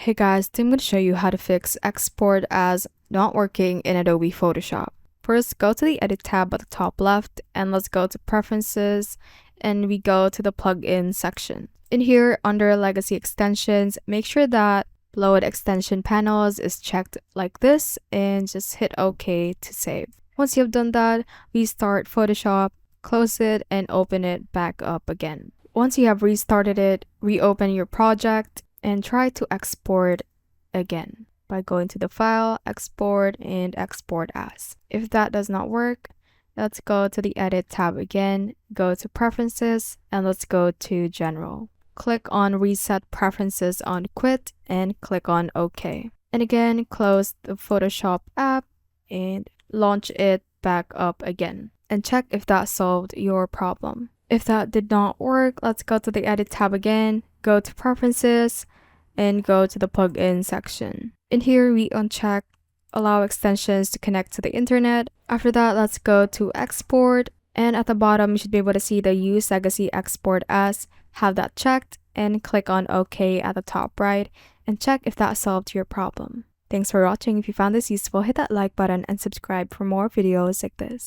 Hey guys, today I'm going to show you how to fix Export As not working in Adobe Photoshop. First, go to the Edit tab at the top left and let's go to Preferences and we go to the Plugin section. In here, under Legacy Extensions, make sure that Load Extension Panels is checked like this and just hit OK to save. Once you have done that, restart Photoshop, close it, and open it back up again. Once you have restarted it, reopen your project and try to export again by going to the File, Export, and Export As. If that does not work, let's go to the Edit tab again, go to Preferences, and let's go to General. Click on Reset Preferences on Quit and click on OK. And again, close the Photoshop app and launch it back up again. And check if that solved your problem. If that did not work, let's go to the Edit tab again, go to Preferences, and go to the Plugin section. In here, we uncheck Allow Extensions to Connect to the Internet. After that, let's go to Export, and at the bottom, you should be able to see the Use Legacy Export As. Have that checked, and click on OK at the top right, and check if that solved your problem. Thanks for watching. If you found this useful, hit that like button and subscribe for more videos like this.